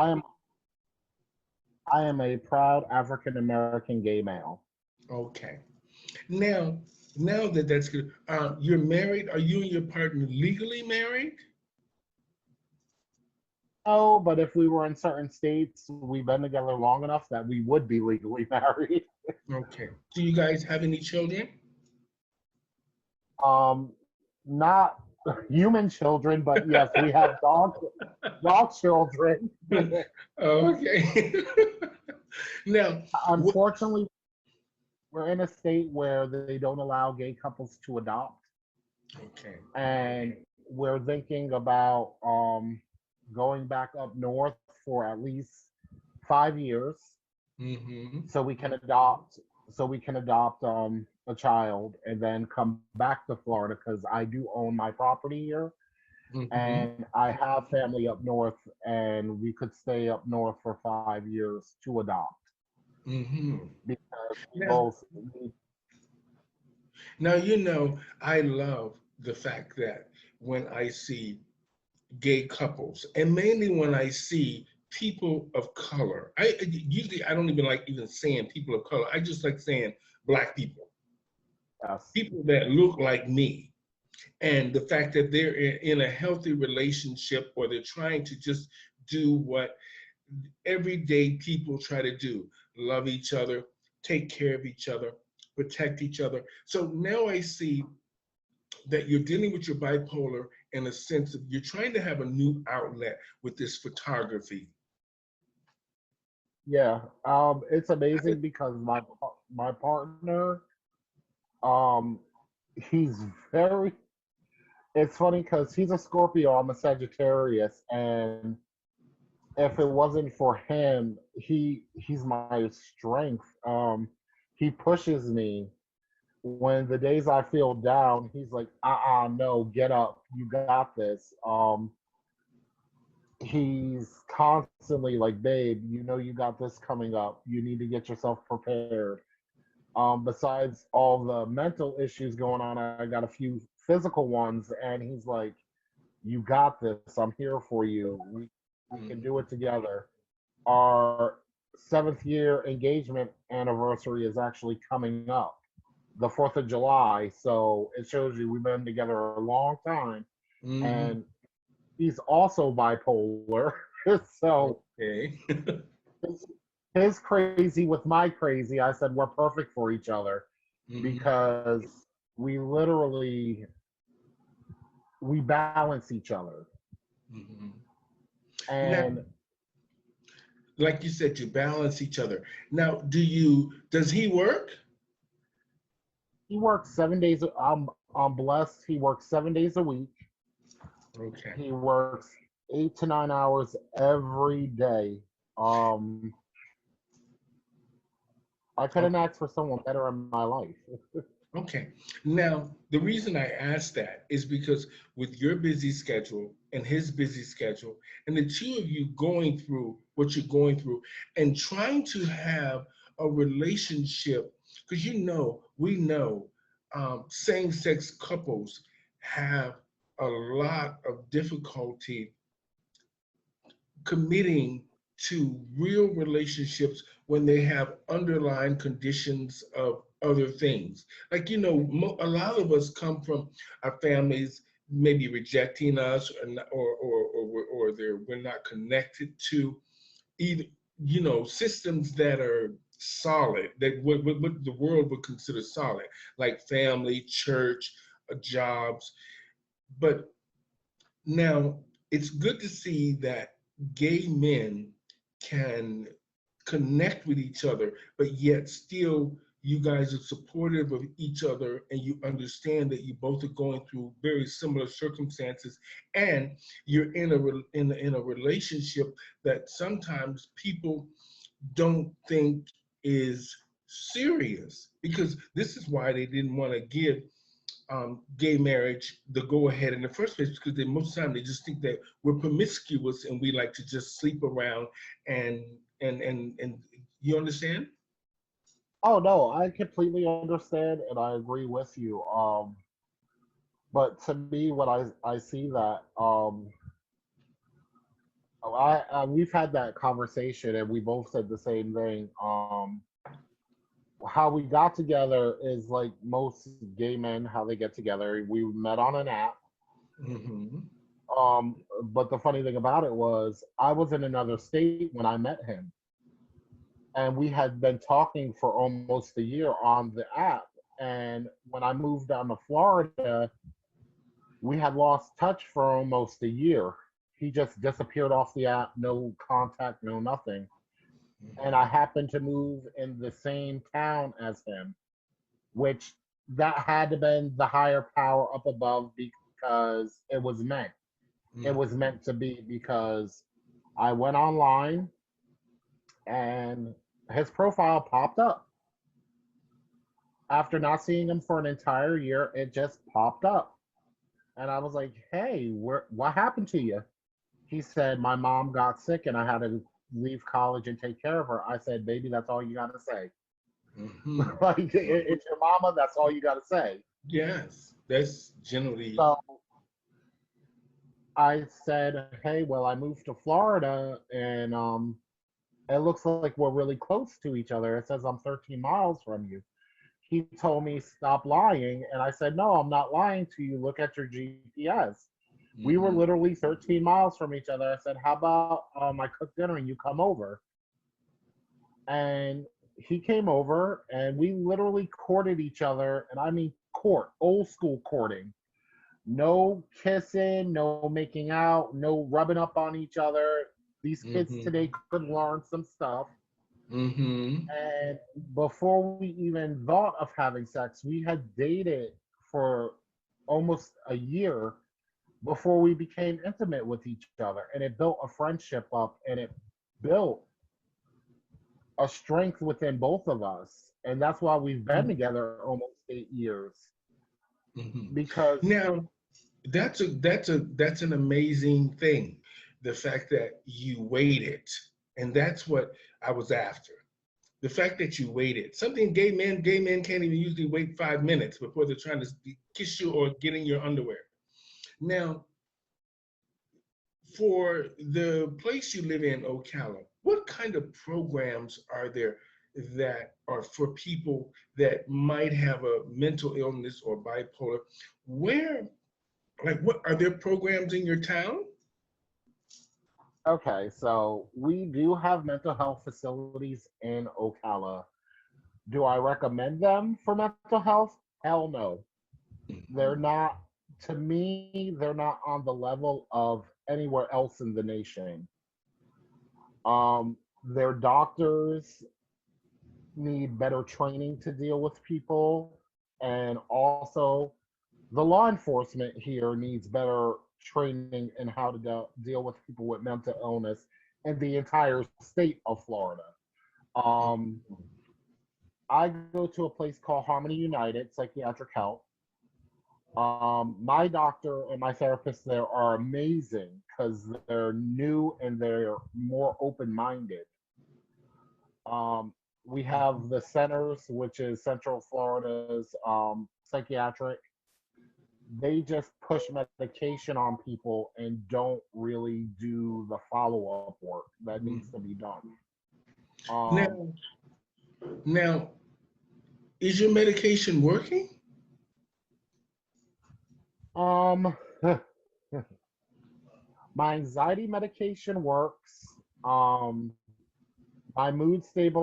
I am I am a proud African American gay male. Okay. Now, now that that's good, you're married. Are you and your partner legally married? No, but if we were in certain states, we've been together long enough that we would be legally married. Okay. Do you guys have any children? Not human children, but yes, we have dog children. Okay. Now, what? Unfortunately, we're in a state where they don't allow gay couples to adopt, Okay. and we're thinking about going back up north for at least 5 years Mm-hmm. so we can adopt a child and then come back to Florida because I do own my property here Mm-hmm. and I have family up north and we could stay up north for 5 years to adopt Mm-hmm. because we Now, both need. now I love the fact that when I see gay couples, and mainly when I see people of color, I don't even like even saying people of color. I just like saying black people, Yes. people that look like me, and the fact that they're in a healthy relationship or they're trying to just do what everyday people try to do: love each other, take care of each other, protect each other. So now I see that you're dealing with your bipolar in a sense of you're trying to have a new outlet with this photography. Yeah, it's amazing because my partner, um, he's very. It's funny because he's a Scorpio, I'm a Sagittarius, and if it wasn't for him, he's my strength. He pushes me when the days I feel down. He's like, no, get up, you got this. He's constantly like, babe, you know you got this coming up. You need to get yourself prepared. Besides all the mental issues going on, I got a few physical ones, and he's like, you got this. I'm here for you. We can do it Mhm. together. Our 7th year engagement anniversary is actually coming up, the 4th of July. So it shows you we've been together a long time. Mhm. And he's also bipolar. So Okay. his, his crazy with my crazy, I said we're perfect for each other Mhm. because we literally we balance each other. Mhm. Now, And like you said, you balance each other. Now, does he work? he works 7 days. I'm blessed. He works 7 days a week. Okay. He works 8 to 9 hours every day. Um, I couldn't Okay. ask for someone better in my life. Okay. Now, the reason I ask that is because with your busy schedule and his busy schedule, and the two of you going through what you're going through and trying to have a relationship, because we know same sex couples have a lot of difficulty committing to real relationships when they have underlying conditions of other things. Like, a lot of us come from our families maybe rejecting us or we're not connected to either, systems that are solid, that what the world would consider solid, like family, church, jobs. But now, it's good to see that gay men can connect with each other, but yet still you guys are supportive of each other and you understand that you both are going through very similar circumstances, and you're in a relationship that sometimes people don't think is serious, because this is why they didn't want to give gay marriage the go ahead in the first place, because most of the time they just think that we're promiscuous and we like to just sleep around and and you understand? Oh no, I completely understand and I agree with you. But to me, when I see that, we've had that conversation, and we both said the same thing. How we got together is like most gay men, how they get together. We met on an app. Mm-hmm. But the funny thing about it was, I was in another state when I met him, and we had been talking for almost a year on the app. And when I moved down to Florida, we had lost touch for almost a year. He just disappeared off the app, no contact, no nothing. And I happened to move in the same town as him, which that had to been the higher power up above, because it was meant. It was Mm-hmm. meant to be, because I went online and his profile popped up. After not seeing him for an entire year, it just popped up. And I was like, "Hey, what happened to you?" He said, "My mom got sick and I had to leave college and take care of her." I said, "Baby, that's all you got to say." Mm-hmm. Like, it's your mama, that's all you got to say. Yes, that's generally. So I said, "Hey, well, I moved to Florida, and it looks like we're really close to each other. It says I'm 13 miles from you." He told me, "Stop lying." And I said, "No, I'm not lying to you. Look at your GPS. We were Mm-hmm. literally 13 miles from each other." I said, "How about I cook dinner and you come over?" And he came over, and we literally courted each other. And I mean, court, old school courting. No kissing, no making out, no rubbing up on each other. These kids Mm-hmm. today could learn some stuff. Mm-hmm. And before we even thought of having sex, we had dated for almost a year before we became intimate with each other. And it built a friendship up, and it built a strength within both of us. And that's why we've been together almost 8 years. Mm-hmm. Because, Now, that's an amazing thing. The fact that you waited, and that's what I was after. The fact that you waited. Something gay men can't even usually wait 5 minutes before they're trying to kiss you or get in your underwear. Now, for the place you live in, Ocala, what kind of programs are there that are for people that might have a mental illness or bipolar? Where, like, what are there programs in your town? okay, so we do have mental health facilities in Ocala. Do I recommend them for mental health? Hell no. They're not, to me, they're not on the level of anywhere else in the nation. Their doctors need better training to deal with people, and also the law enforcement here needs better training in how to deal with people with mental illness in the entire state of Florida. Um, I go to a place called Harmony United Psychiatric Health. My doctor and my therapist there are amazing because they're new and they're more open minded. Um, we have the centers, which is Central Florida's psychiatric. They just push medication on people and don't really do the follow up work that needs to be done. Um, Now, now, is your medication working? um, my anxiety medication works. My mood stabilizer